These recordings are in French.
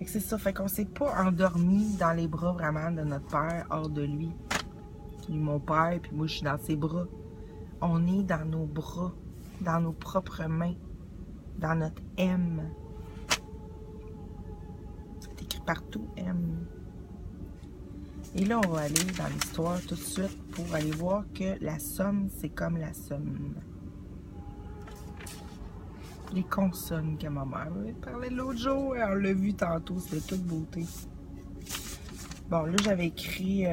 Fait que c'est ça, fait qu'on s'est pas endormi dans les bras vraiment de notre père, hors de lui. Lui, mon père, puis moi, je suis dans ses bras. On est dans nos bras, dans nos propres mains, dans notre M. C'est écrit partout, M. Et là, on va aller dans l'histoire tout de suite pour aller voir que la somme, c'est comme la somme. Les consonnes que ma mère parlait l'autre jour, on l'a vu tantôt, c'était toute beauté. Bon, là, j'avais écrit...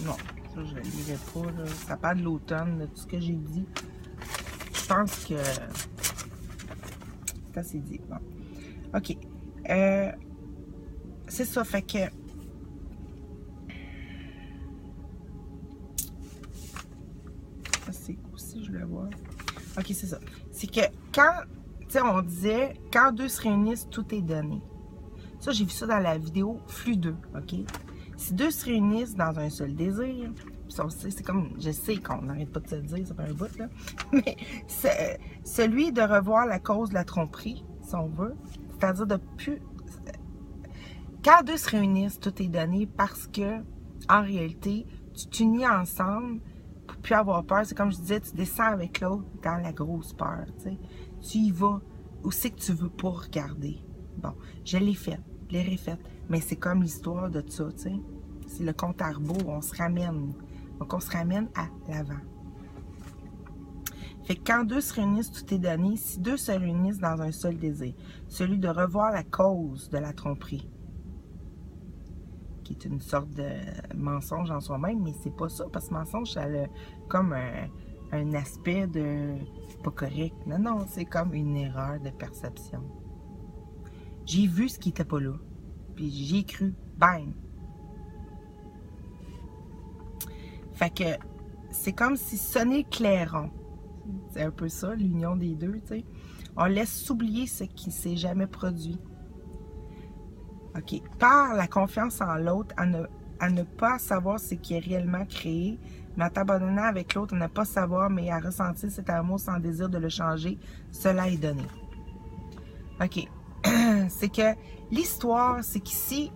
Non, ça, je ne le lirai pas, là. Ça parle de l'automne, de tout ce que j'ai dit. Je pense que... c'est assez dit. Bon. OK. C'est ça, fait que... Ça, c'est aussi, je le vois. OK, c'est ça. C'est que quand... Tu sais, on disait, quand deux se réunissent, tout est donné. Ça, j'ai vu ça dans la vidéo Flux 2, OK? Si deux se réunissent dans un seul désir, c'est comme, je sais qu'on n'arrête pas de se le dire, ça fait un bout, là, mais celui de revoir la cause de la tromperie, si on veut, c'est-à-dire de plus... Quand deux se réunissent, tout est donné parce que, en réalité, tu t'unis ensemble pour plus avoir peur. C'est comme je disais, tu descends avec l'autre dans la grosse peur, tu sais. Tu y vas où c'est que tu veux pas regarder. Bon, je l'ai fait, je l'ai refait, mais c'est comme l'histoire de ça, tu sais. C'est le compte à rebours, on se ramène. Donc, on se ramène à l'avant. Fait que quand deux se réunissent, tout est donné. Si deux se réunissent dans un seul désir, celui de revoir la cause de la tromperie, qui est une sorte de mensonge en soi-même, mais c'est pas ça, parce que mensonge, ça a comme un aspect de pas correct. Non, non, c'est comme une erreur de perception. J'ai vu ce qui était pas là, puis j'y ai cru. Bang! Fait que c'est comme si sonner le clairon. C'est un peu ça, l'union des deux, tu sais. On laisse s'oublier ce qui ne s'est jamais produit. OK. Par la confiance en l'autre, à ne pas savoir ce qui est réellement créé, mais en t'abandonnant avec l'autre, à ne pas savoir, mais à ressentir cet amour sans désir de le changer, cela est donné. OK. C'est que l'histoire, c'est qu'ici,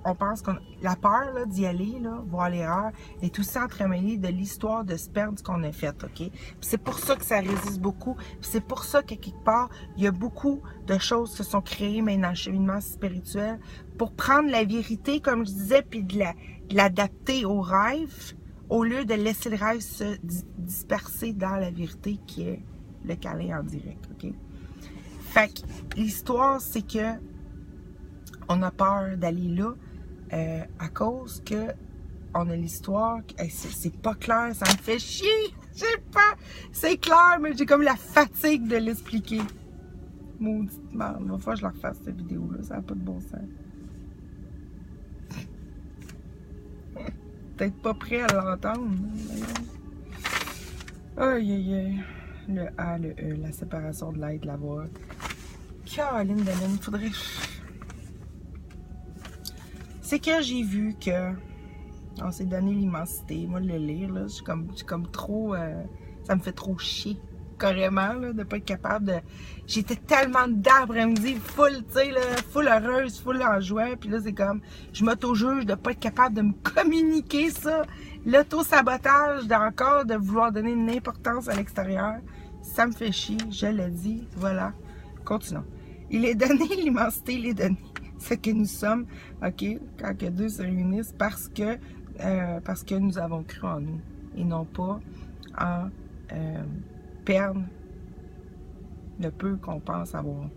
on pense que la peur d'y aller, là, voir l'erreur, est aussi entremêlée de l'histoire de se perdre ce qu'on a fait, OK? C'est pour ça que ça résiste beaucoup. C'est pour ça qu'à quelque part, il y a beaucoup de choses qui se sont créées maintenant dans le cheminement spirituel pour prendre la vérité, comme je disais, puis de l'adapter au rêve, au lieu de laisser le rêve se disperser dans la vérité qui est le câlin en direct, OK? Fait que l'histoire, c'est que on a peur d'aller là, à cause que on a l'histoire, c'est pas clair, ça me fait chier, j'ai pas, c'est clair, mais j'ai comme la fatigue de l'expliquer. Maudite merde, il va falloir que je la refasse cette vidéo-là, ça n'a pas de bon sens. Peut-être pas prêt à l'entendre. Aïe aïe aïe, le A, le E, la séparation de l'être, la voix. Caroline de Lune, faudrait... C'est que j'ai vu que on s'est donné l'immensité. Moi, le lire, là, je suis comme trop... ça me fait trop chier, carrément, là, de pas être capable de... J'étais tellement dedans après-midi, full, tu sais, full heureuse, full en joie. Puis là, c'est comme... Je m'auto-juge de pas être capable de me communiquer ça. L'auto-sabotage d'encore de vouloir donner une importance à l'extérieur. Ça me fait chier, je l'ai dit. Voilà. Continuons. Il est donné l'immensité, il est donné ce que nous sommes, OK, quand que deux se réunissent, parce que nous avons cru en nous, et non pas en perdre le peu qu'on pense avoir.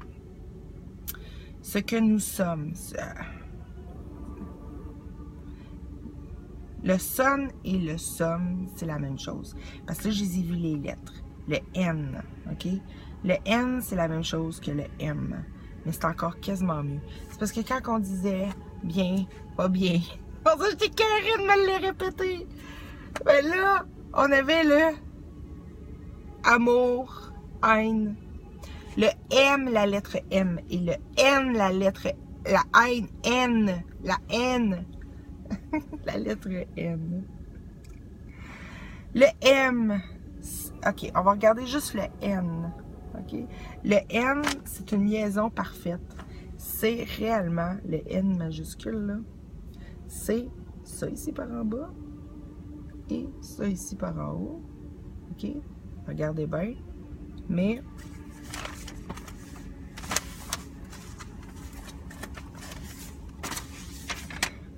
Ce que nous sommes, le son et le somme, c'est la même chose. Parce que là, je les ai vu les lettres. Le N, OK? Le N, c'est la même chose que le M. Mais c'est encore quasiment mieux. C'est parce que quand on disait bien, pas bien, pour ça j'étais carré de me le répéter. Ben là, on avait le amour, haine. Le M, la lettre M. Et le N, la lettre, la haine, N. La N. La lettre N. Le M. OK, on va regarder juste le N. OK? OK? Le N, c'est une liaison parfaite. C'est réellement le N majuscule, là. C'est ça ici par en bas et ça ici par en haut. OK? Regardez bien. Mais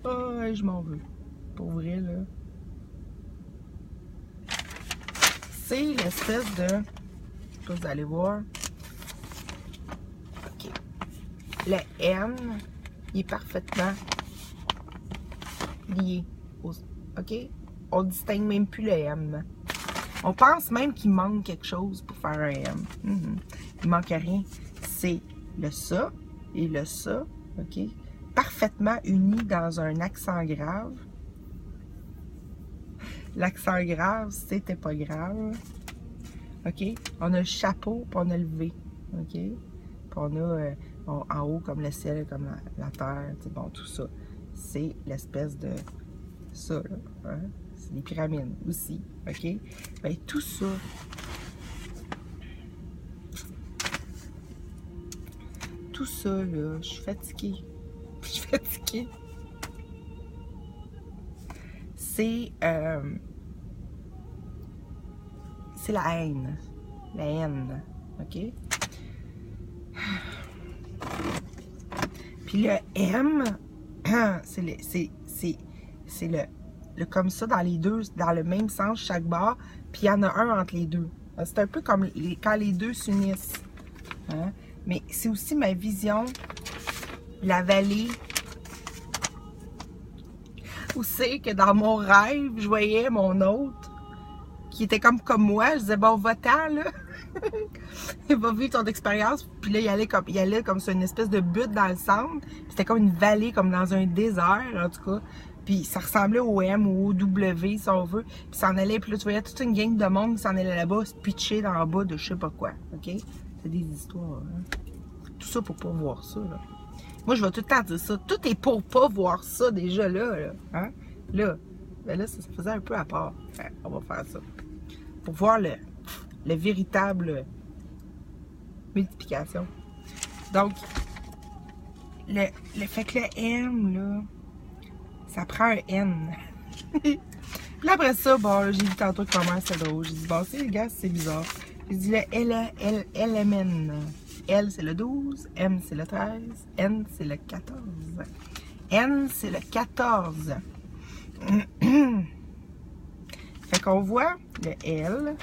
oh, je m'en veux. Pour vrai, là. C'est l'espèce de... Je sais pas si vous allez voir. OK. Le N, il est parfaitement lié. OK? On ne distingue même plus le M. On pense même qu'il manque quelque chose pour faire un M. Il manque rien. C'est le ça et le ça. OK? Parfaitement unis dans un accent grave. L'accent grave, c'était pas grave. OK? On a le chapeau, puis on a le V. OK? Puis on a en haut comme le ciel, comme la terre. Bon, tout ça. C'est l'espèce de ça, là. Hein? C'est des pyramides aussi. OK? Ben, tout ça. Tout ça, là, je suis fatiguée. Je suis fatiguée. C'est la haine. La haine. OK? Puis le M, c'est le comme ça dans les deux, dans le même sens chaque barre. Puis il y en a un entre les deux. C'est un peu comme quand les deux s'unissent. Hein? Mais c'est aussi ma vision, la vallée. Où c'est que dans mon rêve, je voyais mon hôte qui était comme moi. Je disais, bon, va-t'en, là. Il va vivre ton expérience. Puis là, il allait comme sur une espèce de butte dans le centre. C'était comme une vallée, comme dans un désert, en tout cas. Puis ça ressemblait au M ou au W, si on veut. Puis ça en allait. Puis là, tu voyais toute une gang de monde qui s'en allait là-bas, se pitcher dans le bas de je sais pas quoi. OK? C'est des histoires. Hein? Tout ça pour pas voir ça, là. Moi, je vais tout le temps dire ça. Tout est pour pas voir ça déjà là. Hein? Là. Ben là, ça se faisait un peu à part. Enfin, on va faire ça. Pour voir le véritable multiplication. Donc, le fait que le M, là, ça prend un N. Puis après ça, bon, j'ai dit tantôt comment c'est drôle. J'ai dit, bon, c'est les gars, c'est bizarre. J'ai dit le LMN. L, c'est le 12. M, c'est le 13. N, c'est le 14. N, c'est le 14. Fait qu'on voit le L.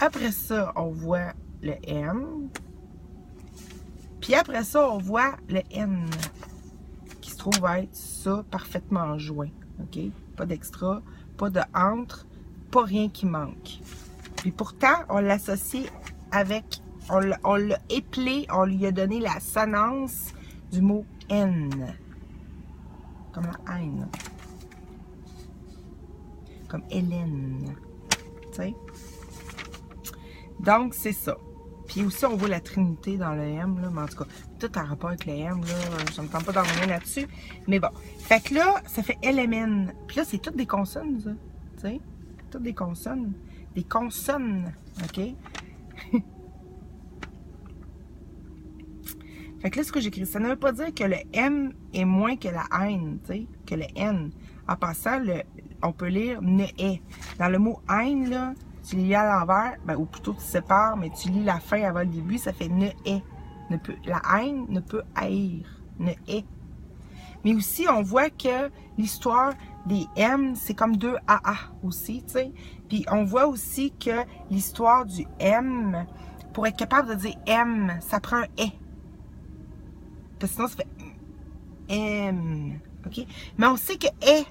Après ça, on voit le M. Puis après ça, on voit le N. Qui se trouve être ça, parfaitement joint. OK? Pas d'extra, pas de entre, pas rien qui manque. Puis pourtant, on l'associe avec, on l'a éplé, on lui a donné la sonnance du mot N. Comme la haine. Comme Hélène. Tu sais? Donc, c'est ça. Puis aussi, on voit la Trinité dans le M, là. Mais en tout cas, tout en rapport avec le M, là. Je ne me tente pas d'en revenir là-dessus. Mais bon. Fait que là, ça fait LMN. Puis là, c'est toutes des consonnes, ça. Tu sais? Toutes des consonnes. Des consonnes. OK? Fait que là, ce que j'écris, ça ne veut pas dire que le M est moins que la haine, tu sais, que le N. En passant, on peut lire ne est. Dans le mot haine, là, tu lis à l'envers, ben, ou plutôt tu sépares, mais tu lis la fin avant le début, ça fait ne est. La haine ne peut haïr. Ne est. Mais aussi, on voit que l'histoire des M, c'est comme deux AA aussi, tu sais. Puis on voit aussi que l'histoire du M, pour être capable de dire M, ça prend un E. Parce que sinon, ça fait M. OK? Mais on sait que est,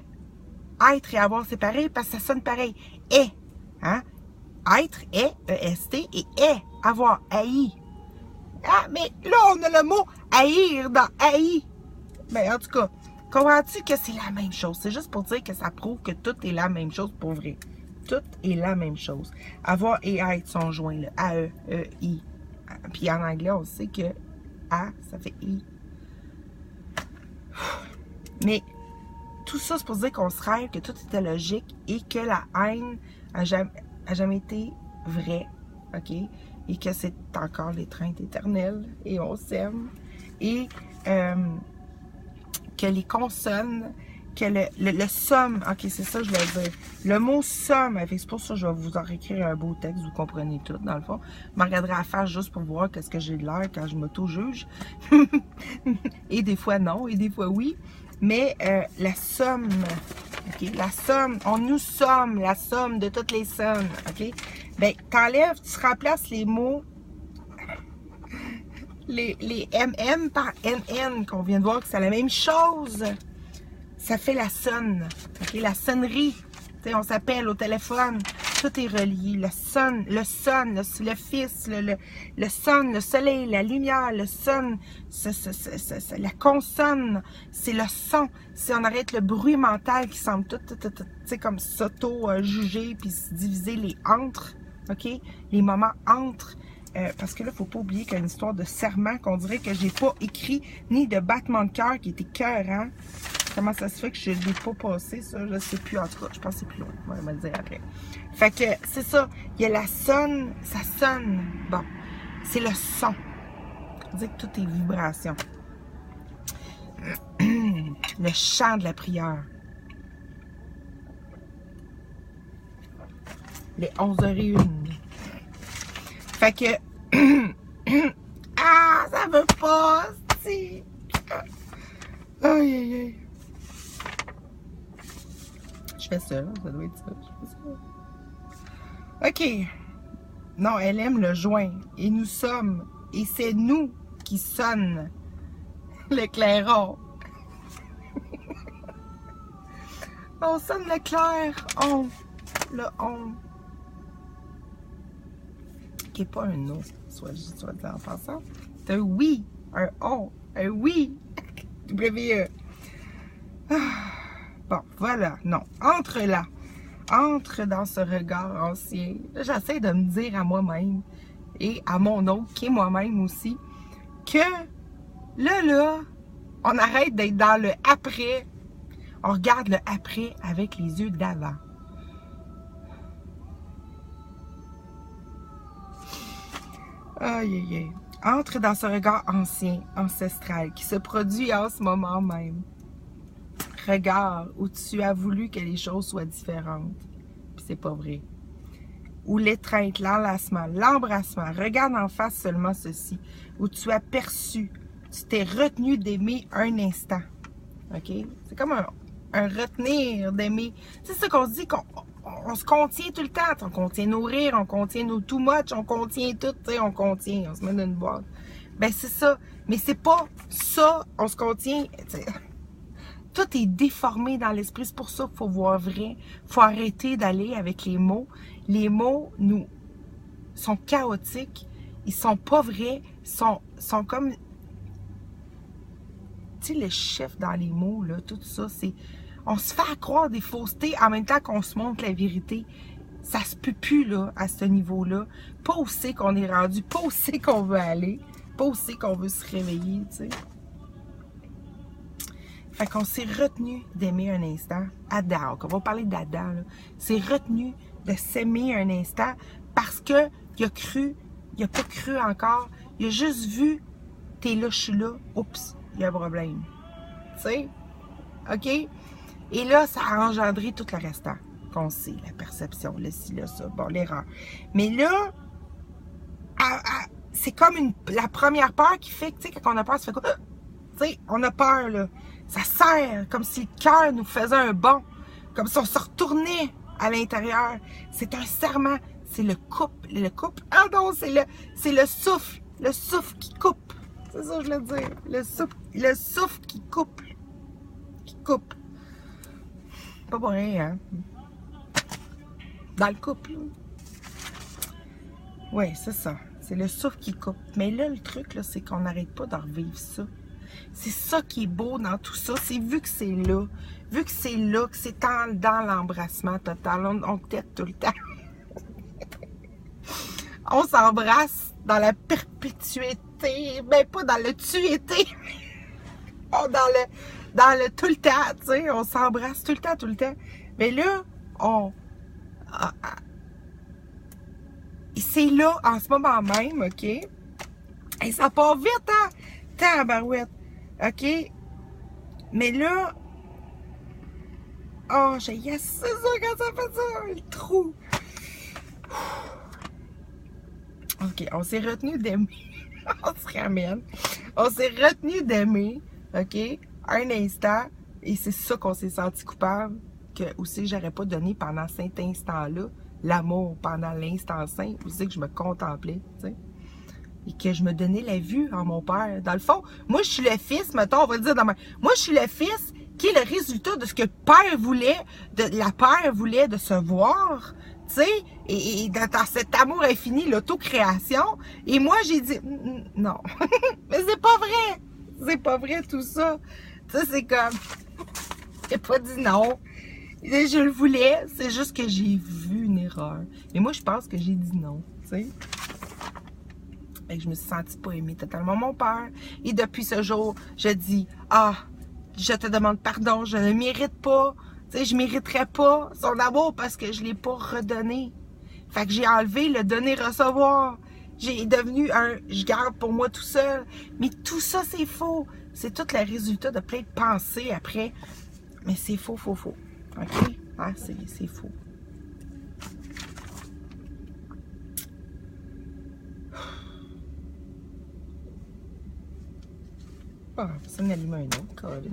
être et avoir, c'est pareil parce que ça sonne pareil. Est. Hein? Être, est, E-S-T, et est, avoir, haï. Ah, mais là, on a le mot haïr dans haï. Mais en tout cas, comprends-tu que c'est la même chose? C'est juste pour dire que ça prouve que tout est la même chose pour vrai. Tout est la même chose. Avoir et être sont joints, le A-E, E-I. Puis en anglais, on sait que A, ça fait I. Mais tout ça, c'est pour dire qu'on se rêve que tout était logique et que la haine n'a jamais été vrai, OK? Et que c'est encore l'étreinte éternelle, et on s'aime. Et que les consonnes, que le somme, OK, c'est ça que je voulais dire. Le mot somme, c'est pour ça que je vais vous en écrire un beau texte, vous comprenez tout, dans le fond. Je me regarderai à faire juste pour voir qu'est-ce que j'ai de l'air quand je m'auto-juge. Et des fois non, et des fois oui. Mais la somme, OK, la somme, nous sommes la somme de toutes les sommes, OK? Ben, t'enlèves, tu remplaces les mots, les MM par NN, qu'on vient de voir que c'est la même chose. Ça fait la sonne, OK? La sonnerie. Tu sais, on s'appelle au téléphone. Tout est relié. Le fils, le son, le soleil, la lumière, le son, la consonne, c'est le son. Si on arrête le bruit mental qui semble tout tu sais, comme s'auto-juger puis se diviser les entre, OK? Les moments entre. Parce que là, il ne faut pas oublier qu'il y a une histoire de serment qu'on dirait que j'ai pas écrit, ni de battement de cœur qui était cœurant. Comment ça se fait que je ne l'ai pas passé, ça? Je ne sais plus, en tout cas. Je pense que c'est plus loin. On va me le dire après. Fait que, c'est ça. Il y a la sonne, ça sonne. Bon, c'est le son. On dit que tout est vibration. Le chant de la prière. Les 11h01. Fait que... ah, ça veut pas, si. Aïe, aïe, aïe. Je fais ça, ça doit être ça. Je fais ça. OK. Non, elle aime le joint. Et nous sommes. Et c'est nous qui sonne le clairon. On sonne le clair. On. Le on. Qui n'est pas un non, soit dit en passant. C'est un oui. Un on. Un oui. W-E. Bon, voilà. Non. Entre là. Entre dans ce regard ancien. J'essaie de me dire à moi-même et à mon autre, qui est moi-même aussi, que là, on arrête d'être dans le après. On regarde le après avec les yeux d'avant. Aïe, aïe, aïe. Entre dans ce regard ancien, ancestral, qui se produit en ce moment même. Regard où tu as voulu que les choses soient différentes. Puis c'est pas vrai. Où l'étreinte, l'enlacement, l'embrassement, regarde en face seulement ceci. Où tu as perçu, tu t'es retenu d'aimer un instant. OK? C'est comme un retenir d'aimer. C'est ça qu'on se dit qu'on se contient tout le temps. On contient nos rires, on contient nos too much, on contient tout, tu sais, on se met dans une boîte. Ben c'est ça. Mais c'est pas ça, on se contient. T'sais. Tout est déformé dans l'esprit. C'est pour ça qu'il faut voir vrai. Il faut arrêter d'aller avec les mots. Les mots nous sont chaotiques. Ils sont pas vrais. Ils sont comme... Tu sais, le chef dans les mots, là, tout ça, c'est... On se fait croire des faussetés en même temps qu'on se montre la vérité. Ça se peut plus, là, à ce niveau-là. Pas où c'est qu'on est rendu, pas où c'est qu'on veut aller, pas où c'est qu'on veut se réveiller, tu sais. Fait qu'on s'est retenu d'aimer un instant. Adam, on va parler d'Adam, là. C'est retenu de s'aimer un instant parce que il a cru, il a pas cru encore, il a juste vu, t'es là, je suis là, oups, il y a un problème. Tu sais? OK? Et là, ça a engendré tout le restant qu'on sait, la perception, le ci, le ça, bon, l'erreur. Mais là, c'est comme la première peur qui fait que, tu sais, quand on a peur, ça fait quoi? Tu sais, on a peur, là. Ça serre, comme si le cœur nous faisait un bond, comme si on se retournait à l'intérieur. C'est un serment, c'est le couple. Le couple, ah non, c'est le souffle qui coupe. C'est ça que je veux dire. Le souffle qui coupe. Qui coupe. Pas pour rien, hein? Dans le couple. Oui, c'est ça. C'est le souffle qui coupe. Mais là, le truc, là, c'est qu'on n'arrête pas d'en revivre ça. C'est ça qui est beau dans tout ça. C'est vu que c'est là. Vu que c'est là, que c'est dans l'embrassement total. On tête tout le temps. On s'embrasse dans la perpétuité. Ben, pas dans le tuété. Oh, dans le tout le temps, tu sais. On s'embrasse tout le temps. Mais là, c'est là, en ce moment même, OK? Et ça part vite, hein? Tabarouette. OK? Mais là, oh, c'est ça quand ça fait ça, le trou. OK, on s'est retenu d'aimer. On se ramène. On s'est retenu d'aimer, OK? Un instant, et c'est ça qu'on s'est senti coupable, que aussi j'aurais pas donné pendant cet instant-là, l'amour pendant l'instant saint, aussi que je me contemplais, tu sais? Et que je me donnais la vue en mon père. Dans le fond, moi, je suis le fils, mettons, on va le dire demain. Moi, je suis le fils qui est le résultat de ce que le père voulait, la père voulait de se voir, tu sais, et dans cet amour infini, l'autocréation. Et moi, j'ai dit, non. Mais c'est pas vrai. C'est pas vrai tout ça. Tu sais, c'est comme, j'ai pas dit non. Je le voulais, c'est juste que j'ai vu une erreur. Mais moi, je pense que j'ai dit non, tu sais. Et je me suis sentie pas aimée totalement mon père. Et depuis ce jour, je dis, je te demande pardon, je ne mérite pas. Tu sais, je mériterais pas son amour parce que je l'ai pas redonné. Fait que j'ai enlevé le donner-recevoir. J'ai devenu je garde pour moi tout seul. Mais tout ça, c'est faux. C'est tout le résultat de plein de pensées après. Mais c'est faux, faux, faux. OK? Ah, c'est faux. Ah, ça m'allume un autre, Colin.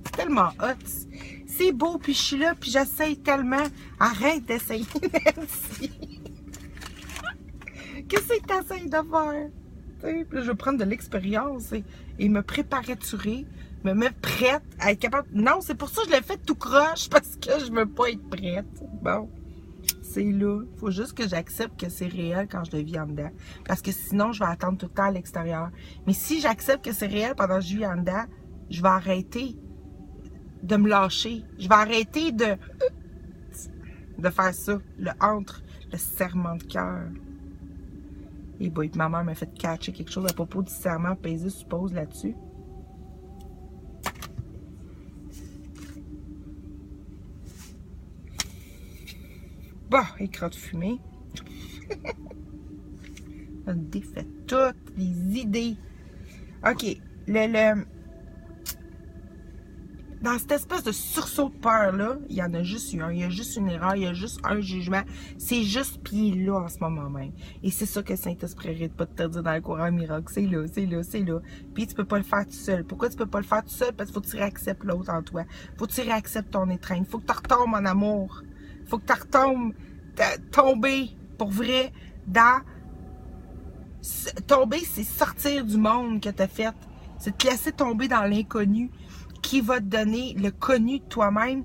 C'est tellement hot. C'est beau, puis je suis là, puis j'essaye tellement. Arrête d'essayer, Nancy. Qu'est-ce que tu essayes de faire? Puis là, je vais prendre de l'expérience et me préparaturer, me mettre prête à être capable. Non, c'est pour ça que je l'ai fait tout croche, parce que je veux pas être prête. Bon, c'est là. Il faut juste que j'accepte que c'est réel quand je le vis en dedans. Parce que sinon, je vais attendre tout le temps à l'extérieur. Mais si j'accepte que c'est réel pendant que je vis en dedans, je vais arrêter de me lâcher. Je vais arrêter de faire ça. Le serment de cœur. Et boy, ma mère m'a fait catcher quelque chose à propos du serment pesé, suppose, là-dessus. Bon, écran de fumée. On défait toutes les idées. OK. Dans cette espèce de sursaut de peur-là, il y en a juste eu un. Il y a juste une erreur, il y a juste un jugement. C'est juste pied là en ce moment même. Et c'est ça que Saint-Esprit arrête pas de te dire dans le courant miracle. C'est là, c'est là, c'est là. Puis tu peux pas le faire tout seul. Pourquoi tu peux pas le faire tout seul? Parce qu'il faut que tu réacceptes l'autre en toi. Faut que tu réacceptes ton étreinte. Faut que tu retombes en amour. Faut que tu retombes, tomber pour vrai dans... Tomber, c'est sortir du monde que tu as fait. C'est te laisser tomber dans l'inconnu qui va te donner le connu de toi-même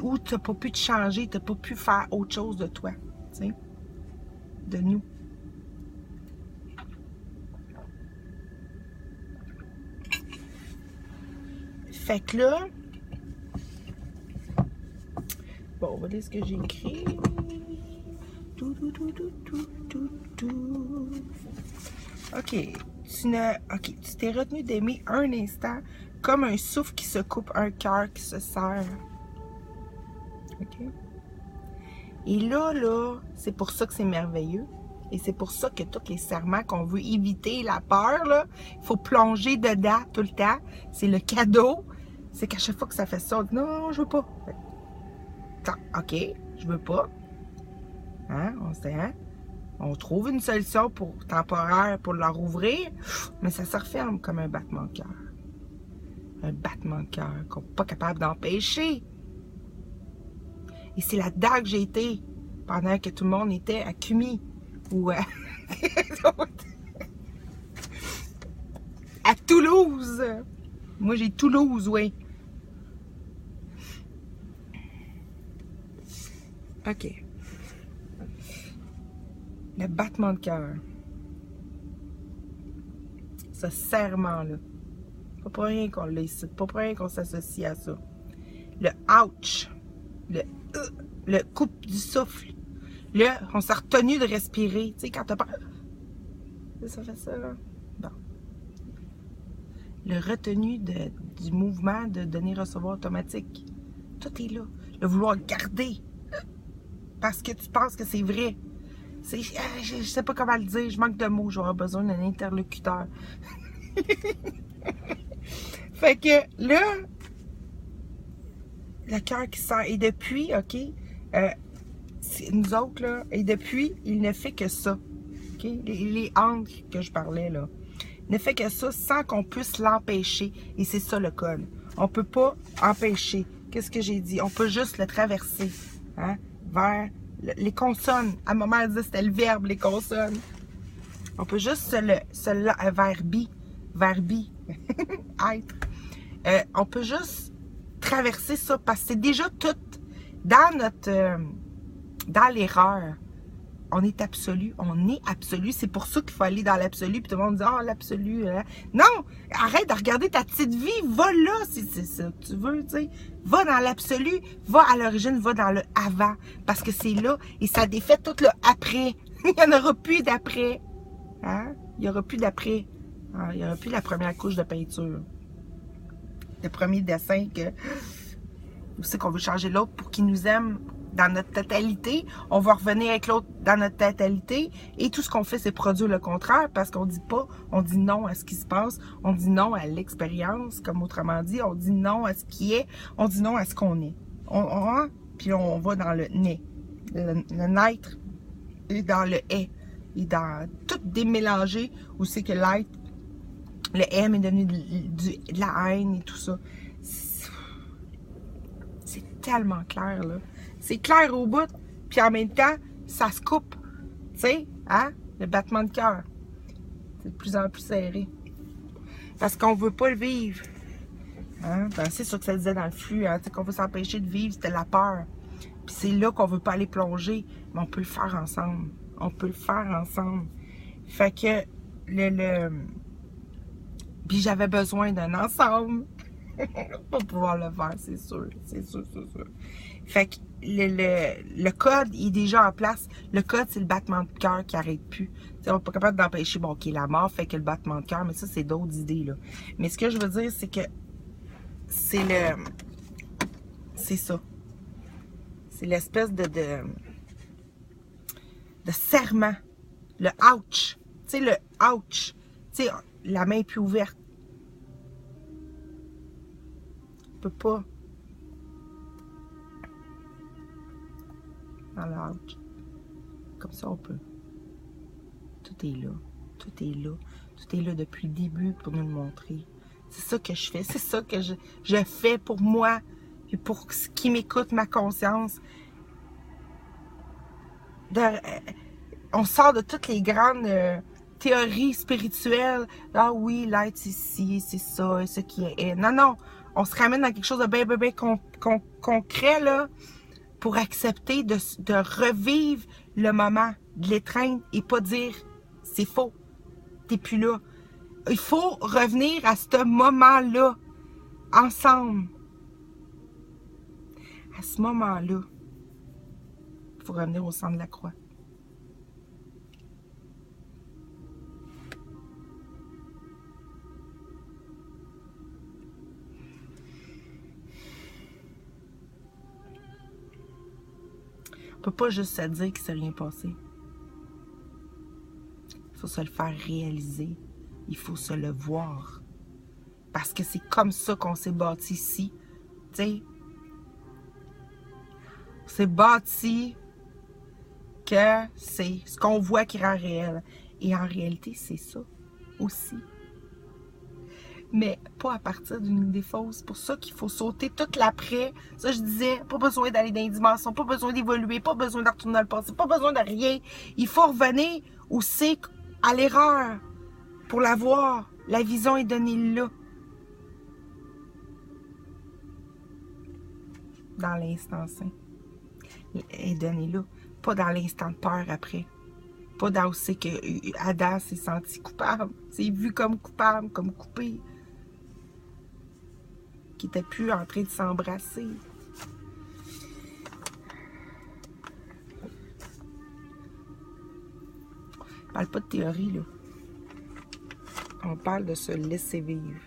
où tu n'as pas pu te changer, tu n'as pas pu faire autre chose de toi. Tu sais, de nous. Fait que là, bon, on va dire ce que j'ai écrit. OK. Tu t'es retenu d'aimer un instant comme un souffle qui se coupe, un cœur qui se serre. OK? Et là, c'est pour ça que c'est merveilleux. Et c'est pour ça que tous les serments qu'on veut éviter, la peur, là, il faut plonger dedans tout le temps. C'est le cadeau. C'est qu'à chaque fois que ça fait ça, on dit non, je veux pas. OK, je veux pas. Hein? On trouve une solution temporaire pour leur ouvrir, mais ça se referme comme un battement de cœur. Un battement de cœur qu'on n'est pas capable d'empêcher. Et c'est là-dedans que j'ai été pendant que tout le monde était à Cumi ou à Toulouse. Moi, j'ai Toulouse, oui. OK. Le battement de cœur. Ce serment-là. Pas pour rien qu'on l'a pas pour rien qu'on s'associe à ça. Le ouch. Le coupe du souffle. Là, on s'est retenu de respirer. Tu sais, quand t'as pas... Ça fait ça, là. Bon. Le retenu du mouvement de donner-recevoir automatique. Tout est là. Le vouloir garder. Parce que tu penses que c'est vrai. Je sais pas comment le dire, je manque de mots, j'aurais besoin d'un interlocuteur. Fait que là, le cœur qui sort. Et depuis, OK, nous autres, là, et depuis, il ne fait que ça. OK? Les ancres que je parlais, là, ne fait que ça sans qu'on puisse l'empêcher. Et c'est ça le code. On peut pas empêcher. Qu'est-ce que j'ai dit? On peut juste le traverser, hein, vers les consonnes. À un moment, elle disait c'était le verbe, les consonnes. On peut juste verbi, être. On peut juste traverser ça parce que c'est déjà tout dans notre dans l'erreur. On est absolu, c'est pour ça qu'il faut aller dans l'absolu, puis tout le monde dit « Ah, l'absolu, hein. » Non! Arrête de regarder ta petite vie, va là, si c'est ça que tu veux, tu sais. Va dans l'absolu, va à l'origine, va dans le avant, parce que c'est là, et ça défait tout le après. Il n'y en aura plus d'après. Hein? Il n'y aura plus d'après. Il n'y aura plus la première couche de peinture. Le premier dessin que... Où c'est qu'on veut changer l'autre pour qu'il nous aime dans notre totalité. On va revenir avec l'autre dans notre totalité. Et tout ce qu'on fait, c'est produire le contraire parce qu'on dit pas, on dit non à ce qui se passe. On dit non à l'expérience, comme autrement dit. On dit non à ce qui est. On dit non à ce qu'on est. Puis on va dans le né. Le naître et dans le est. Et dans tout démélanger où c'est que l'être, le M est devenu de la haine et tout ça. C'est tellement clair, là. C'est clair au bout, puis en même temps, ça se coupe. Tu sais, hein? Le battement de cœur. C'est de plus en plus serré. Parce qu'on veut pas le vivre. Hein? Ben, c'est sûr que ça disait dans le flux, hein? Qu'on veut s'empêcher de vivre, c'était la peur. Puis c'est là qu'on veut pas aller plonger. Mais on peut le faire ensemble. On peut le faire ensemble. Fait que puis j'avais besoin d'un ensemble pour pouvoir le faire, c'est sûr. C'est sûr. Fait que le code il est déjà en place. Le code, c'est le battement de cœur qui n'arrête plus. T'sais, on n'est pas capable d'empêcher, bon, ok, la mort fait que le battement de cœur, mais ça, c'est d'autres idées, là. Mais ce que je veux dire, c'est que c'est ça. C'est l'espèce de serment. Le ouch. Tu sais, le ouch. Tu sais, la main plus ouverte. On peut pas. Dans le ouch. Comme ça, on peut. Tout est là. Tout est là. Tout est là depuis le début pour nous le montrer. C'est ça que je fais. C'est ça que je fais pour moi. Et pour ce qui m'écoute, ma conscience. On sort de toutes les grandes théories spirituelles. Ah oui, l'être ici, c'est ça, ce qui est. Non. On se ramène dans quelque chose de bien concret, là, pour accepter de revivre le moment, de l'étreindre et pas dire c'est faux, t'es plus là. Il faut revenir à ce moment-là, ensemble. À ce moment-là, il faut revenir au centre de la croix. On peut pas juste se dire qu'il ne s'est rien passé. Il faut se le faire réaliser. Il faut se le voir. Parce que c'est comme ça qu'on s'est bâti ici. Tu sais, on s'est bâti que c'est ce qu'on voit qui rend réel. Et en réalité, c'est ça aussi. Mais pas à partir d'une idée fausse. C'est pour ça qu'il faut sauter tout l'après. Ça, je disais, pas besoin d'aller dans les dimensions, pas besoin d'évoluer, pas besoin de retourner dans le passé, pas besoin de rien. Il faut revenir où c'est à l'erreur pour la voir. La vision est donnée là. Dans l'instant saint. Elle est donnée là. Pas dans l'instant de peur après. Pas dans où c'est que Adam s'est senti coupable. C'est vu comme coupable, comme coupé. Qui n'était plus en train de s'embrasser. On parle pas de théorie, là. On parle de se laisser vivre.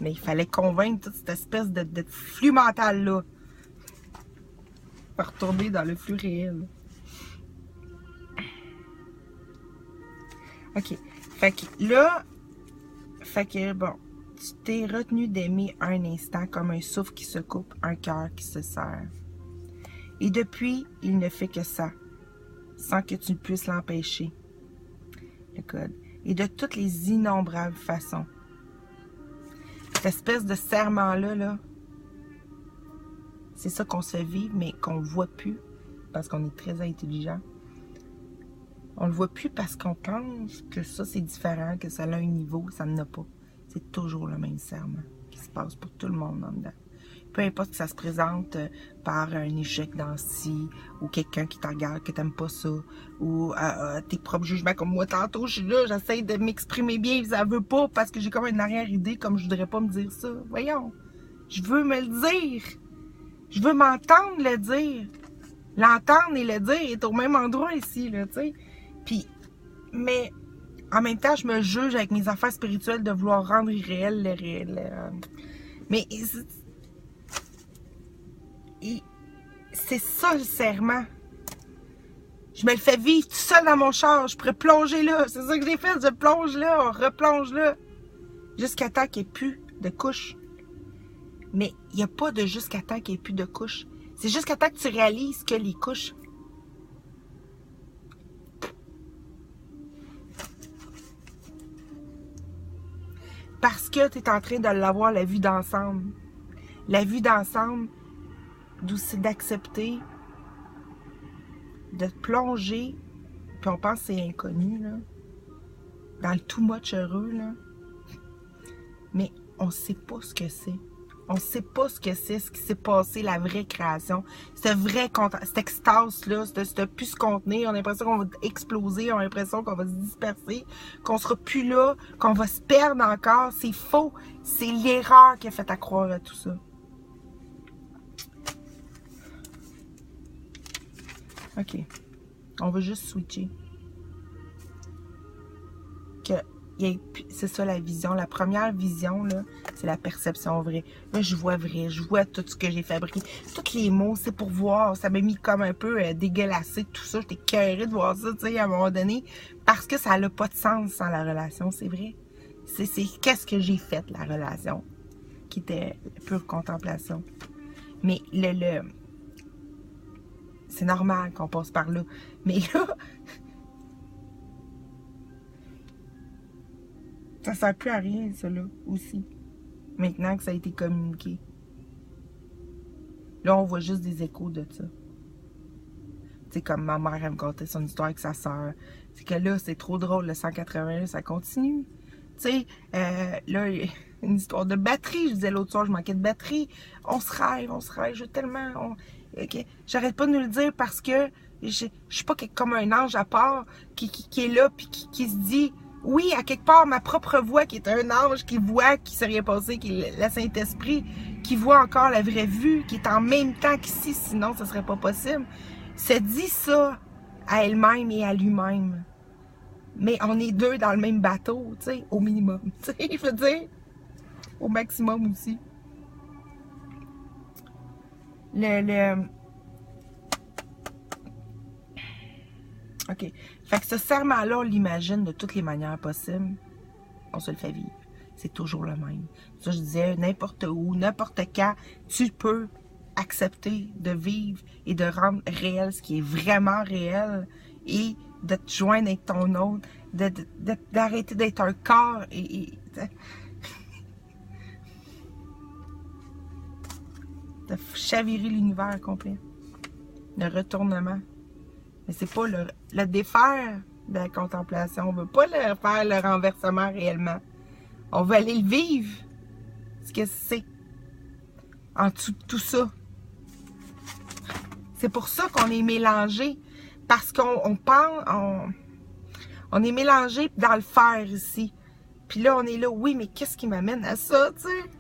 Mais il fallait convaincre toute cette espèce de flux mental-là. Pour retourner dans le flux réel. OK. Fait que là, bon, tu t'es retenu d'aimer un instant comme un souffle qui se coupe, un cœur qui se serre. Et depuis, il ne fait que ça, sans que tu puisses l'empêcher. Le code. Et de toutes les innombrables façons. Cette espèce de serment-là, là, c'est ça qu'on se fait vivre, mais qu'on ne voit plus, parce qu'on est très intelligent. On le voit plus parce qu'on pense que ça, c'est différent, que ça a un niveau, ça n'en a pas. C'est toujours le même serment qui se passe pour tout le monde en dedans. Peu importe que ça se présente par un échec dans ci, ou quelqu'un qui te regarde, que t'aimes pas ça, ou tes propres jugements, comme moi tantôt, je suis là, j'essaie de m'exprimer bien, ça veut pas, parce que j'ai comme une arrière-idée, comme je voudrais pas me dire ça. Voyons, je veux me le dire. Je veux m'entendre le dire. L'entendre et le dire est au même endroit ici, là, tu sais. Puis, mais en même temps, je me juge avec mes affaires spirituelles de vouloir rendre irréel le réel. Mais c'est ça le serment. Je me le fais vivre tout seul dans mon char. Je pourrais plonger là. C'est ça que j'ai fait. Je plonge là, on replonge là. Jusqu'à temps qu'il n'y ait plus de couches. Mais il n'y a pas de jusqu'à temps qu'il n'y ait plus de couches. C'est jusqu'à temps que tu réalises que les couches. Parce que tu es en train de l'avoir, la vue d'ensemble. La vue d'ensemble, d'où c'est d'accepter, de plonger, puis on pense que c'est inconnu, là, dans le too much heureux, là. Mais on ne sait pas ce que c'est. On ne sait pas ce que c'est, ce qui s'est passé, la vraie création. Cette extase-là, de plus se contenir, on a l'impression qu'on va exploser, on a l'impression qu'on va se disperser, qu'on sera plus là, qu'on va se perdre encore. C'est faux. C'est l'erreur qui a fait à croire à tout ça. OK. On va juste switcher. C'est ça la vision. La première vision, là, c'est la perception vraie. Là, je vois vrai. Je vois tout ce que j'ai fabriqué. Tous les mots, c'est pour voir. Ça m'a mis comme un peu dégueulassé tout ça. J'étais écœurée de voir ça, tu sais, à un moment donné. Parce que ça n'a pas de sens sans la relation, c'est vrai. C'est qu'est-ce que j'ai fait, la relation, qui était pure contemplation. Mais c'est normal qu'on passe par là. Mais là, ça sert plus à rien, ça, là, aussi. Maintenant que ça a été communiqué. Là, on voit juste des échos de ça. Tu sais, comme ma mère, elle me contait son histoire avec sa soeur. C'est que là, c'est trop drôle, le 180, ça continue. Tu sais, là, une histoire de batterie. Je disais l'autre soir, je manquais de batterie. On se rêve, je veux tellement... Okay. J'arrête pas de nous le dire parce que je suis pas comme un ange à part qui est là puis qui se dit... Oui, à quelque part, ma propre voix, qui est un ange, qui voit qui s'est rien passé, qui est le Saint-Esprit, qui voit encore la vraie vue, qui est en même temps qu'ici, sinon ce serait pas possible, se dit ça à elle-même et à lui-même. Mais on est deux dans le même bateau, tu sais, au minimum. Tu sais, je veux dire, au maximum aussi. OK. Fait que ce serment-là, on l'imagine de toutes les manières possibles. On se le fait vivre. C'est toujours le même. Ça, je disais, n'importe où, n'importe quand, tu peux accepter de vivre et de rendre réel ce qui est vraiment réel et de te joindre avec ton autre, d'arrêter d'être un corps de chavirer l'univers complet. Le retournement. Mais c'est pas le défaire de la contemplation. On veut pas faire le renversement réellement. On veut aller le vivre. Ce que c'est. En dessous de tout ça. C'est pour ça qu'on est mélangé. Parce qu'on pense... On est mélangé dans le faire ici. Puis là, on est là, oui, mais qu'est-ce qui m'amène à ça, tu sais?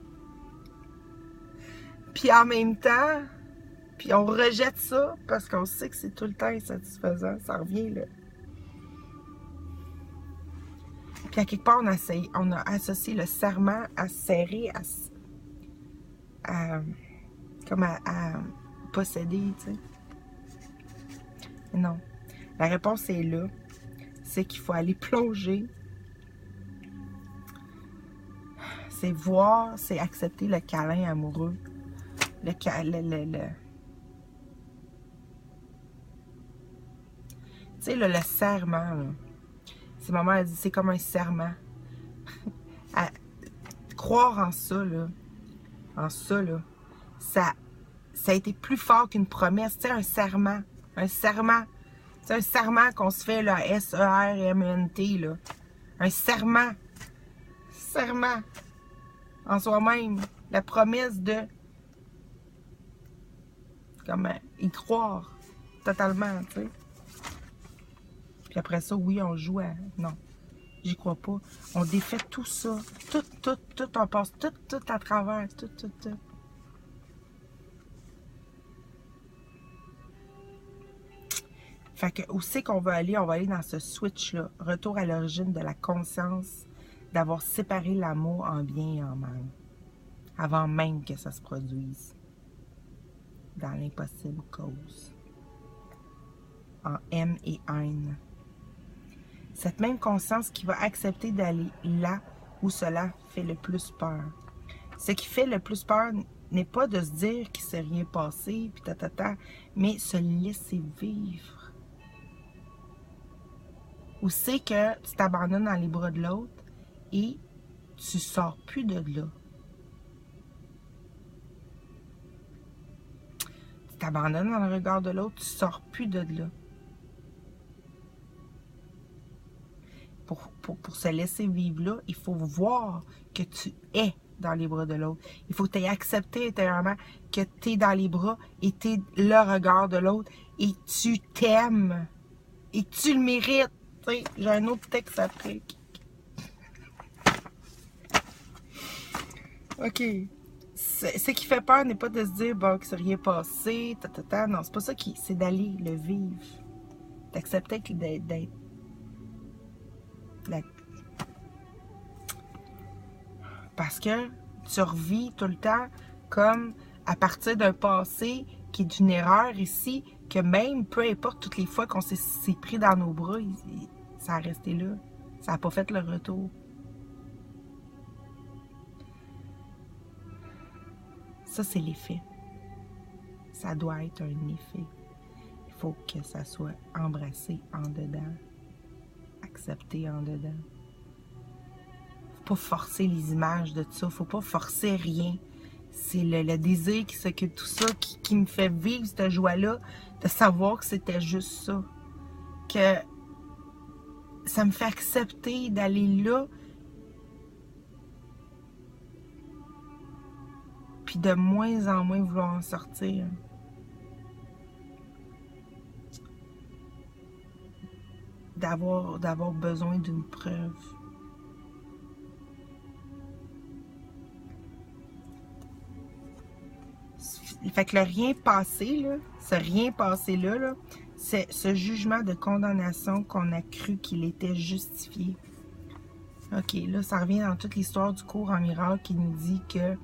Puis en même temps... Puis on rejette ça parce qu'on sait que c'est tout le temps insatisfaisant. Ça revient là. Puis à quelque part, on a associé le serment à serrer, comme à posséder, tu sais. Non. La réponse est là. c'est qu'il faut aller plonger. C'est voir, c'est accepter le câlin amoureux. Tu sais, le serment, là. C'est maman a dit, c'est comme un serment. Croire en ça, là, ça a été plus fort qu'une promesse. Tu sais, un serment. C'est un serment qu'on se fait, là, S-E-R-M-E-N-T, là. Un serment. Serment. En soi-même. La promesse de... Comme y croire. Totalement, tu sais. Puis après ça, oui, on joue à... Non. J'y crois pas. On défait tout ça. Tout. On passe tout à travers. Tout. Fait que où c'est qu'on va aller? On va aller dans ce switch-là. Retour à l'origine de la conscience d'avoir séparé l'amour en bien et en mal. Avant même que ça se produise. Dans l'impossible cause. En haine et haine. Cette même conscience qui va accepter d'aller là où cela fait le plus peur. Ce qui fait le plus peur n'est pas de se dire qu'il ne s'est rien passé, puis mais se laisser vivre. Ou c'est que tu t'abandonnes dans les bras de l'autre et tu sors plus de là. Tu t'abandonnes dans le regard de l'autre, tu sors plus de là. Pour se laisser vivre là, il faut voir que tu es dans les bras de l'autre. Il faut que tu aies accepté intérieurement que tu es dans les bras et tu es le regard de l'autre et tu t'aimes et tu le mérites. J'ai un autre texte après. OK. Ce qui fait peur n'est pas de se dire bon, que c'est rien passé, non, c'est pas ça c'est d'aller le vivre. D'accepter d'être parce que tu revis tout le temps comme à partir d'un passé qui est une erreur ici, que même peu importe toutes les fois qu'on s'est pris dans nos bras, ça a resté là. Ça n'a pas fait le retour. Ça, c'est l'effet. Ça doit être un effet. Il faut que ça soit embrassé en dedans. Accepté en dedans. Faut pas forcer les images de tout ça. Faut pas forcer rien. C'est le désir qui s'occupe de tout ça, qui me fait vivre cette joie-là, de savoir que c'était juste ça. Que ça me fait accepter d'aller là, puis de moins en moins vouloir en sortir. D'avoir besoin d'une preuve. Fait que le rien passé, là, ce rien passé-là, là, c'est ce jugement de condamnation qu'on a cru qu'il était justifié. OK, là, ça revient dans toute l'histoire du cours en miracle qui nous dit que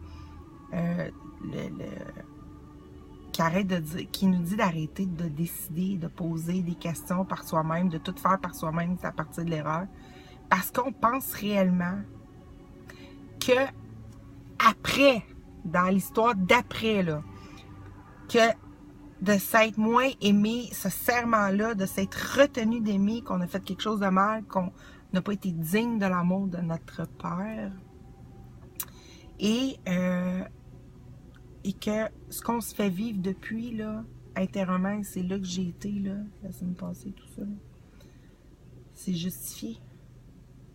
qui nous dit d'arrêter de décider, de poser des questions par soi-même, de tout faire par soi-même, c'est à partir de l'erreur. Parce qu'on pense réellement que après, dans l'histoire d'après, là, que de s'être moins aimé, ce serment-là, de s'être retenu d'aimer, qu'on a fait quelque chose de mal, qu'on n'a pas été digne de l'amour de notre Père. Et que ce qu'on se fait vivre depuis, là, intérieurement, c'est là que j'ai été, là, la semaine passée, tout ça. C'est justifié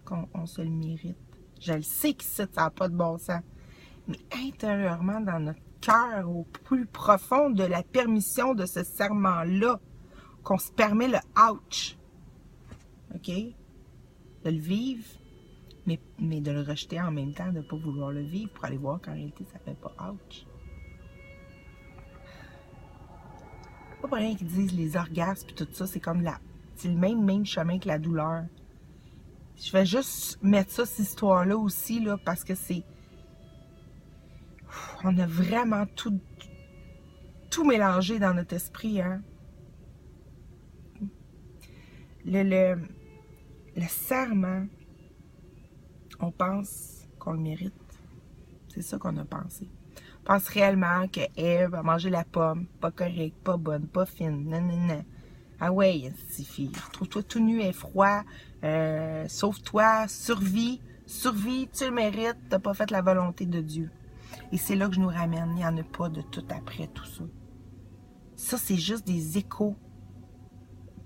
qu'on se le mérite. Je le sais que ça n'a pas de bon sens. Mais intérieurement, dans notre cœur, au plus profond de la permission de ce serment-là, qu'on se permet le ouch. OK? De le vivre, mais de le rejeter en même temps, de ne pas vouloir le vivre pour aller voir qu'en réalité, ça ne fait pas ouch. Pas pour rien qu'ils disent les orgasmes et tout ça, c'est comme c'est le même chemin que la douleur. Je vais juste mettre ça, cette histoire-là aussi, là, parce que c'est... On a vraiment tout mélangé dans notre esprit, hein. le serment, on pense qu'on le mérite. C'est ça qu'on a pensé. On pense réellement que Ève a mangé la pomme, pas correcte, pas bonne, pas fine, non. Ah ouais, fille, retrouve-toi tout nu et froid, sauve-toi, survie, tu le mérites, t'as pas fait la volonté de Dieu. Et c'est là que je nous ramène, il n'y en a pas de tout après tout ça. Ça, c'est juste des échos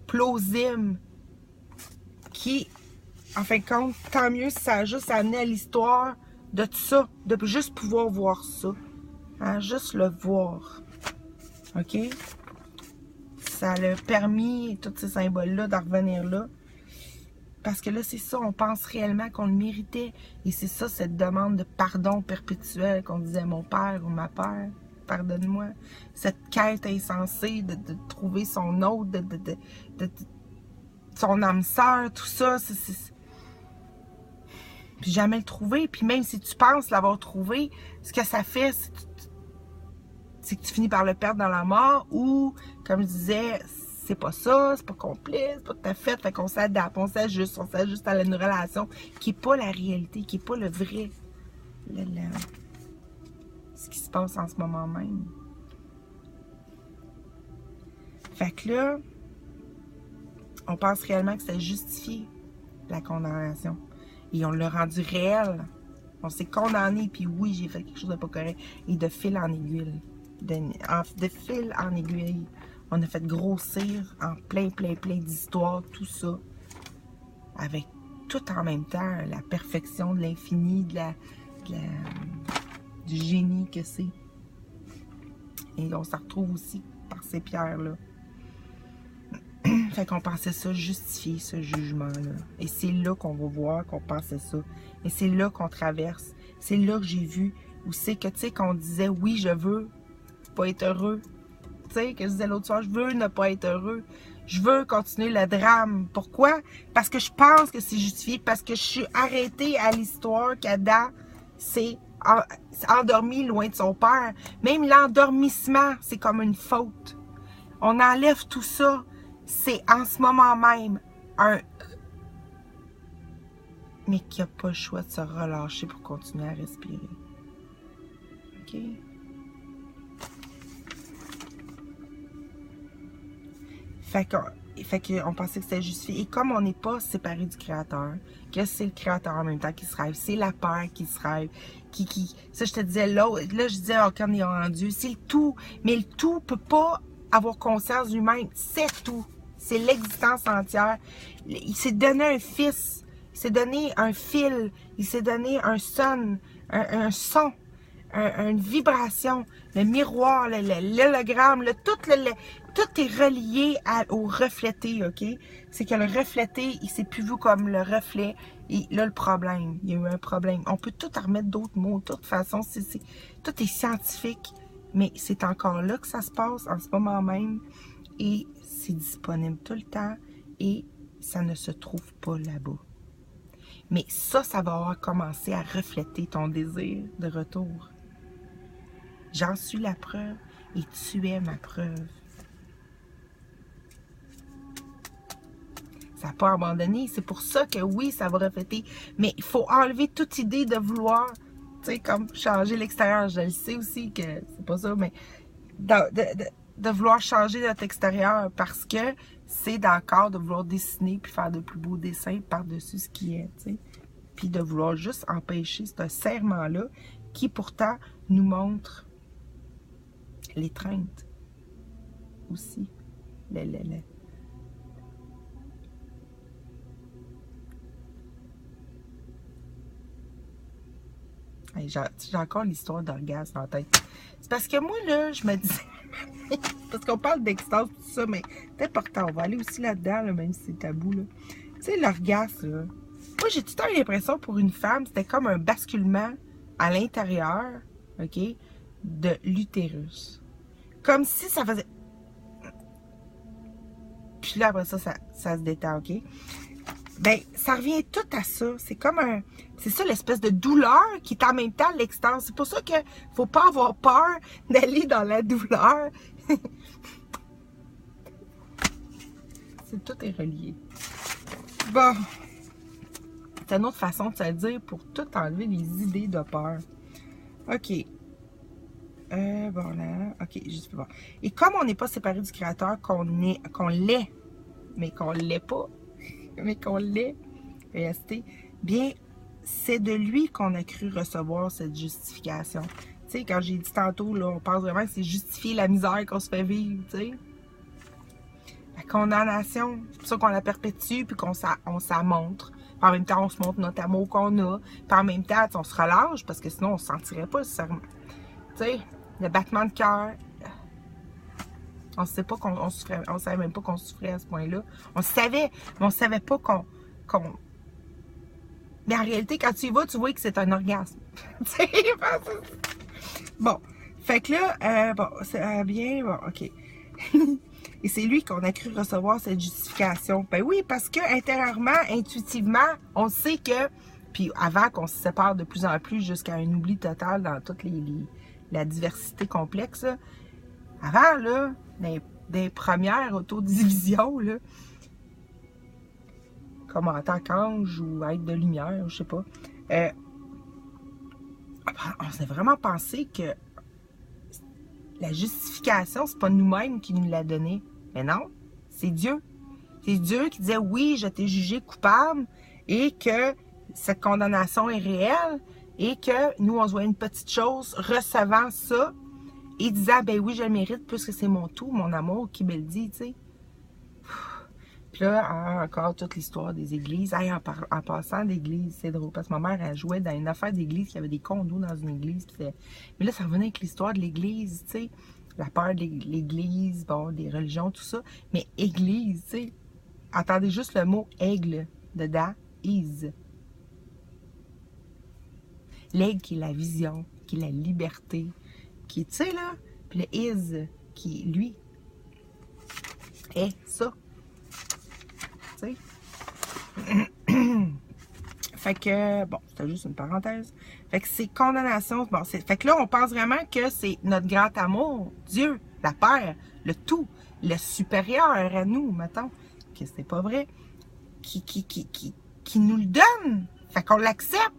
plausibles qui, en fin de compte, tant mieux si ça a juste amené à l'histoire de tout ça, de juste pouvoir voir ça. Hein, juste le voir. OK? Ça a permis, tous ces symboles-là, d'en revenir là. Parce que là, c'est ça, on pense réellement qu'on le méritait. Et c'est ça, cette demande de pardon perpétuel qu'on disait à mon père ou ma père, pardonne-moi. Cette quête insensée de trouver son autre, de son âme sœur, tout ça. Puis jamais le trouver. Puis même si tu penses l'avoir trouvé, ce que ça fait, c'est que tu finis par le perdre dans la mort ou, comme je disais, c'est pas ça, c'est pas complet, c'est pas tout à fait. Fait qu'on s'adapte, on s'ajuste à une relation qui n'est pas la réalité, qui n'est pas le vrai. Ce qui se passe en ce moment même. Fait que là, on pense réellement que ça justifie la condamnation. Et on l'a rendu réel. On s'est condamné, puis oui, j'ai fait quelque chose de pas correct. Et de fil en aiguille. De fil en aiguille. On a fait grossir en plein d'histoires, tout ça. Avec tout en même temps, la perfection de l'infini, du génie que c'est. Et on se retrouve aussi par ces pierres-là. Fait qu'on pensait ça justifier, ce jugement-là. Et c'est là qu'on va voir qu'on pensait ça. Et c'est là qu'on traverse. C'est là que j'ai vu où c'est que, tu sais, qu'on disait, oui, je veux pas être heureux. Tu sais, que je disais l'autre soir, je veux ne pas être heureux. Je veux continuer le drame. Pourquoi? Parce que je pense que c'est justifié. Parce que je suis arrêtée à l'histoire qu'Adam s'est endormi loin de son père. Même l'endormissement, c'est comme une faute. On enlève tout ça. C'est en ce moment même un... Mais qui n'a pas le choix de se relâcher pour continuer à respirer. OK? Fait qu'on pensait que c'était justifié. Et comme on n'est pas séparé du Créateur, que c'est le Créateur en même temps qui se rêve, c'est la peur qui se rêve, ça je te disais là je disais, oh, quand il est en Dieu, c'est le tout. Mais le tout ne peut pas avoir conscience lui-même. C'est tout. C'est l'existence entière. Il s'est donné un fils. Il s'est donné un fil. Il s'est donné un son. Une vibration. Le miroir, l'hologramme. Tout est relié au reflété, OK? C'est que le reflété, il s'est plus vu comme le reflet. Et là, le problème. Il y a eu un problème. On peut tout en remettre d'autres mots. De toute façon, tout est scientifique. Mais c'est encore là que ça se passe, en ce moment même. Et c'est disponible tout le temps et ça ne se trouve pas là-bas. Mais ça va avoir commencé à refléter ton désir de retour. J'en suis la preuve et tu es ma preuve. Ça n'a pas abandonné. C'est pour ça que oui, ça va refléter. Mais il faut enlever toute idée de vouloir, tu sais, comme changer l'extérieur. Je le sais aussi que c'est pas ça, mais de vouloir changer notre extérieur parce que c'est d'accord de vouloir dessiner puis faire de plus beaux dessins par-dessus ce qui est, tu sais. Puis de vouloir juste empêcher ce serment-là qui pourtant nous montre l'étreinte aussi. J'ai encore l'histoire d'orgasme en tête. C'est parce que moi, là, je me disais... parce qu'on parle d'extase, tout ça, mais c'est important. On va aller aussi là-dedans, là, même si c'est tabou. Tu sais, l'orgasme, là. Moi, j'ai tout le temps l'impression, pour une femme, c'était comme un basculement à l'intérieur, OK, de l'utérus. Comme si ça faisait... Puis là, après ça, ça se détend, OK? Ben, ça revient tout à ça. C'est comme un... C'est ça, l'espèce de douleur qui est en même temps l'extase. C'est pour ça qu'il ne faut pas avoir peur d'aller dans la douleur. Tout est relié. Bon, C'est une autre façon de se le dire pour tout enlever les idées de peur. OK. Bon, là. OK, juste pour voir. Et comme on n'est pas séparé du Créateur, qu'on l'est, mais qu'on ne l'est pas, mais qu'on l'est, EST, bien, c'est de lui qu'on a cru recevoir cette justification. Tu sais, quand j'ai dit tantôt, là, on pense vraiment que c'est justifier la misère qu'on se fait vivre, tu sais. La condamnation, c'est pour ça qu'on la perpétue, puis qu'on s'en montre. Puis en même temps, on se montre notre amour qu'on a. Puis en même temps, on se relâche, parce que sinon, on ne se sentirait pas nécessairement. Tu sais, le battement de cœur. On ne sait pas qu'on souffrait, on savait même pas qu'on souffrait à ce point-là. On savait, mais on ne savait pas qu'on... Mais en réalité, quand tu y vas, tu vois que c'est un orgasme. Bon, fait que là, bon, c'est bien, bon, OK. Et c'est lui qu'on a cru recevoir cette justification. Ben oui, parce que intérieurement, intuitivement, on sait que, puis avant qu'on se sépare de plus en plus jusqu'à un oubli total dans toute la diversité complexe, là, avant, là, des premières autodivisions, là, comme en tant qu'ange ou être de lumière, je sais pas, on s'est vraiment pensé que la justification, c'est pas nous-mêmes qui nous l'a donné. Mais non, c'est Dieu. C'est Dieu qui disait, oui, je t'ai jugé coupable et que cette condamnation est réelle et que nous, on se voit une petite chose recevant ça et disant, ben oui, je le mérite puisque c'est mon tout, mon amour qui me le dit, tu sais. Puis là, encore toute l'histoire des églises. Hey, en passant d'église, c'est drôle, parce que ma mère, elle jouait dans une affaire d'église, il y avait des condos dans une église. Mais là, ça revenait avec l'histoire de l'église, tu sais. La peur de l'église, bon, des religions, tout ça. Mais église, tu sais. Entendez juste le mot aigle dedans, is. L'aigle qui est la vision, qui est la liberté, qui est, tu sais, là. Puis le is, qui est lui. Et ça. Tu sais. Fait que, bon, c'était juste une parenthèse. Fait que c'est condamnation. Bon, fait que là, on pense vraiment que c'est notre grand amour, Dieu, la Père, le tout, le supérieur à nous, mettons, que c'est pas vrai, qui nous le donne. Fait qu'on l'accepte.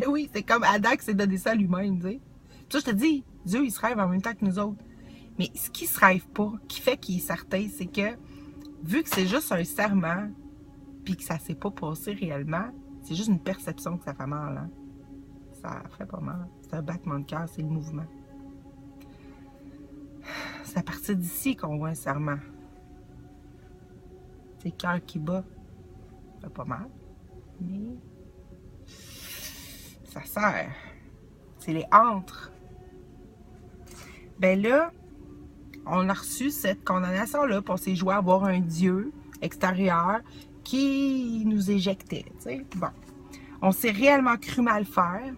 Oui, c'est comme Adam qui s'est donné ça lui-même, tu sais. Ça, je te dis, Dieu, il se rêve en même temps que nous autres. Mais ce qui se rêve pas, qui fait qu'il est certain, c'est que, vu que c'est juste un serment, puis que ça s'est pas passé réellement, c'est juste une perception que ça fait mal, hein? Ça fait pas mal. C'est un battement de cœur, c'est le mouvement. C'est à partir d'ici qu'on voit un serment. C'est le cœur qui bat. Ça fait pas mal. Mais ça sert. C'est les antres. Ben là, on a reçu cette condamnation-là, puis on s'est joué à avoir un Dieu extérieur qui nous éjectait, tu sais. Bon, on s'est réellement cru mal faire,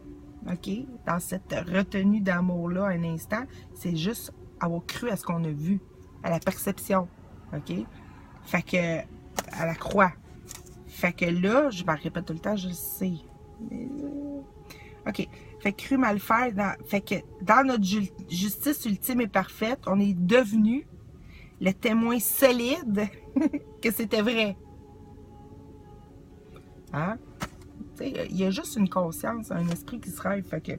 OK, dans cette retenue d'amour-là, un instant, c'est juste avoir cru à ce qu'on a vu, à la perception, OK? Fait que, à la croix. Fait que là, je me répète tout le temps, je sais. OK. Fait que cru mal faire, fait que dans notre justice ultime et parfaite, on est devenu le témoin solide que c'était vrai. Hein? Il y a juste une conscience, un esprit qui se rêve. Fait que,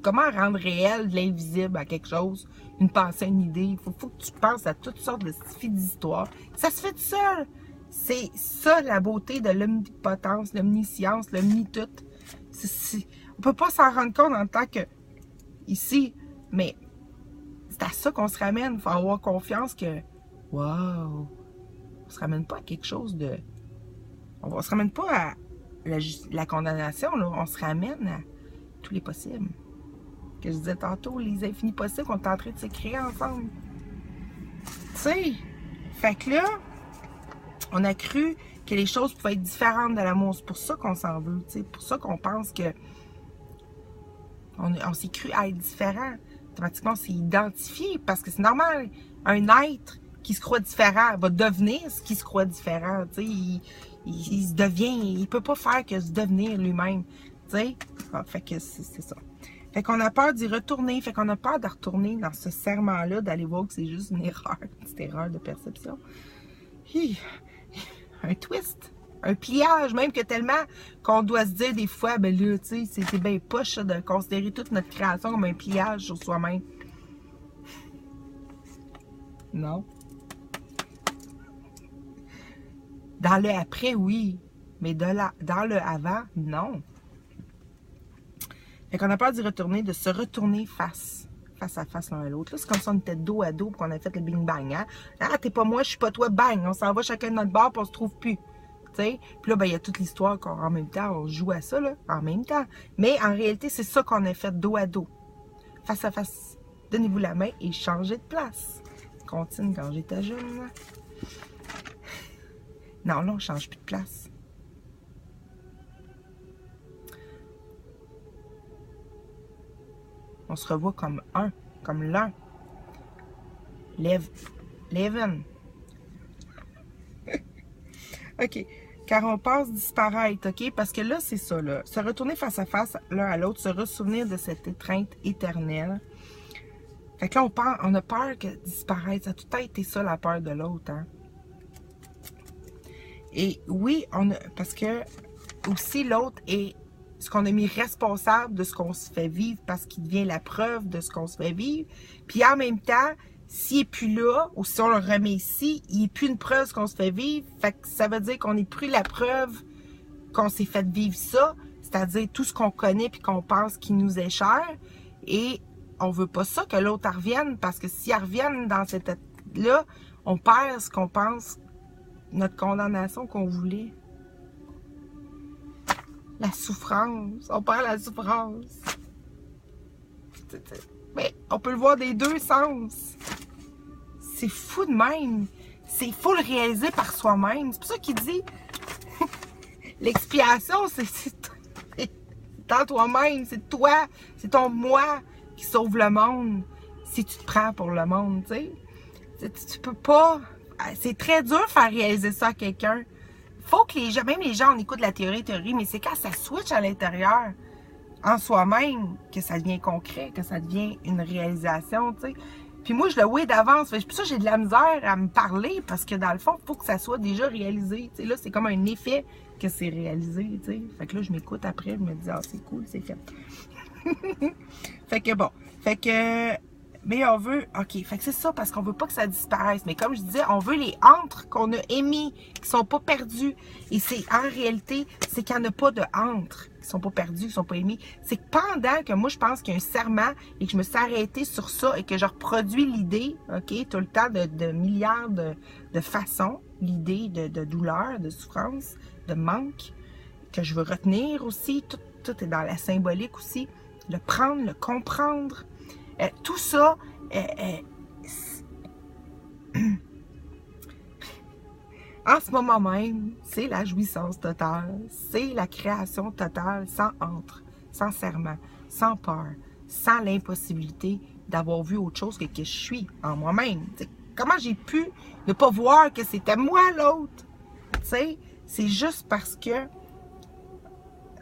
comment rendre réel de l'invisible à quelque chose, une pensée, une idée? Il faut que tu penses à toutes sortes de d'histoires. Ça se fait tout seul. C'est ça la beauté de l'omnipotence, l'omniscience, l'omni-tout. On peut pas s'en rendre compte en tant que ici, mais c'est à ça qu'on se ramène. Il faut avoir confiance que, wow, on se ramène pas à quelque chose de... On se ramène pas à la condamnation, là. On se ramène à tous les possibles. Que je disais tantôt, les infinis possibles qu'on est en train de se créer ensemble. Tu sais, fait que là, on a cru que les choses pouvaient être différentes de l'amour. C'est pour ça qu'on s'en veut, tu sais. Pour ça qu'on pense que on s'est cru à être différent. Automatiquement, on s'est identifié parce que c'est normal. Un être qui se croit différent va devenir ce qui se croit différent. Tu sais, il se devient, il peut pas faire que se devenir lui-même. Tu sais, fait que c'est ça. Fait qu'on a peur d'y retourner. Fait qu'on a peur de retourner dans ce serment-là, d'aller voir que c'est juste une erreur, une petite erreur de perception. Un twist. Un pliage, même que tellement qu'on doit se dire des fois, ben là, tu sais, c'est bien poche ça, de considérer toute notre création comme un pliage sur soi-même. Non. Dans le après, oui. Mais dans le avant, non. Fait qu'on a peur d'y retourner, de se retourner face à face l'un à l'autre. C'est comme si on était dos à dos et qu'on a fait le bing bang. Hein? Ah, t'es pas moi, je suis pas toi, bang! On s'en va chacun de notre bord et on se trouve plus. T'sais? Puis là, ben, il y a toute l'histoire qu'en même temps, on joue à ça, là, en même temps. Mais en réalité, c'est ça qu'on a fait dos à dos. Face à face. Donnez-vous la main et changez de place. Continue quand j'étais jeune. Non, là, on change plus de place. On se revoit comme un, comme l'un. Leven. OK. Car on passe disparaître, OK? Parce que là, c'est ça, là. Se retourner face à face l'un à l'autre, se ressouvenir de cette étreinte éternelle. Fait que là, on a peur que disparaître. Ça a tout été ça, la peur de l'autre, hein? Et oui, parce que aussi l'autre est ce qu'on a mis responsable de ce qu'on se fait vivre parce qu'il devient la preuve de ce qu'on se fait vivre. Puis en même temps, s'il n'est plus là, ou si on le remet ici, il n'est plus une preuve de ce qu'on se fait vivre. Fait que ça veut dire qu'on n'est plus la preuve qu'on s'est fait vivre ça, c'est-à-dire tout ce qu'on connaît puis qu'on pense qui nous est cher. Et on veut pas ça, que l'autre revienne, parce que si elle revienne dans cette là, on perd ce qu'on pense, notre condamnation qu'on voulait. La souffrance. On perd la souffrance. Mais on peut le voir des deux sens. C'est fou de même. C'est faut le réaliser par soi-même. C'est pour ça qu'il dit l'expiation, c'est dans toi-même. C'est toi. C'est ton moi qui sauve le monde. Si tu te prends pour le monde, tu sais. Tu peux pas. C'est très dur de faire réaliser ça à quelqu'un. Faut que les gens, même les gens, on écoute la théorie, mais c'est quand ça switch à l'intérieur, en soi-même, que ça devient concret, que ça devient une réalisation, tu sais. Puis moi, je le vois d'avance. C'est pour ça que j'ai de la misère à me parler, parce que dans le fond, il faut que ça soit déjà réalisé. Tu sais, là, c'est comme un effet que c'est réalisé, tu sais. Fait que là, je m'écoute après, je me dis, ah, c'est cool, c'est fait. Fait que bon. Fait que... Mais on veut... OK, fait que c'est ça, parce qu'on veut pas que ça disparaisse. Mais comme je disais, on veut les antres qu'on a émis, qui sont pas perdus. Et c'est en réalité, c'est qu'il n'y en a pas de antres qui sont pas perdus, qui sont pas émis. C'est que pendant que moi, je pense qu'il y a un serment et que je me suis arrêtée sur ça et que je reproduis l'idée, OK, tout le temps de milliards de façons, l'idée de douleur, de souffrance, de manque, que je veux retenir aussi. Tout est dans la symbolique aussi. Le prendre, le comprendre. Tout ça, en ce moment même, c'est la jouissance totale, c'est la création totale, sans entre, sans serment, sans peur, sans l'impossibilité d'avoir vu autre chose que je suis en moi-même. T'sais, comment j'ai pu ne pas voir que c'était moi l'autre? C'est juste parce que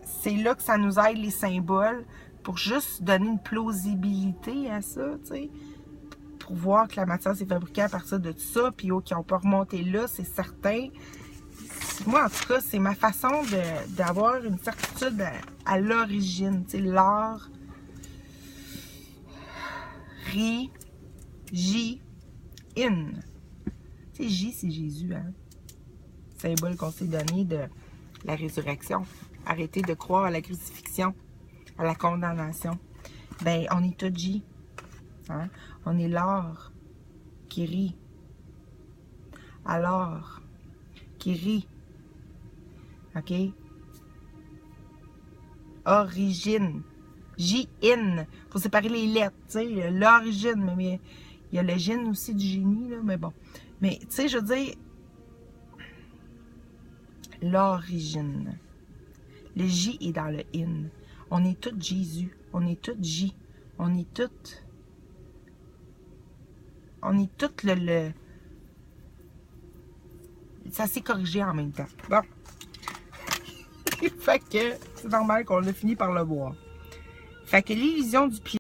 c'est là que ça nous aide les symboles, pour juste donner une plausibilité à ça, tu sais, pour voir que la matière s'est fabriquée à partir de tout ça, puis qui on peut remonter là, c'est certain. Moi, en tout cas, c'est ma façon d'avoir une certitude à l'origine, tu sais, l'art, ri, J, in. Tu sais, J, c'est Jésus, hein. Symbole qu'on s'est donné de la résurrection. Arrêtez de croire à la crucifixion, à la condamnation. Ben, on est tout J. Hein? On est l'or qui rit. Alors, qui rit. OK? Origine. J-in. Faut séparer les lettres, tu sais. L'origine. Mais il y a le gène aussi du génie, là. Mais bon. Mais, tu sais, je veux dire, l'origine. Le J est dans le in. On est tous Jésus. On est tous J. On est tous... On est tous le... Ça s'est corrigé en même temps. Bon. Fait que c'est normal qu'on a fini par le voir. Fait que l'illusion du pied.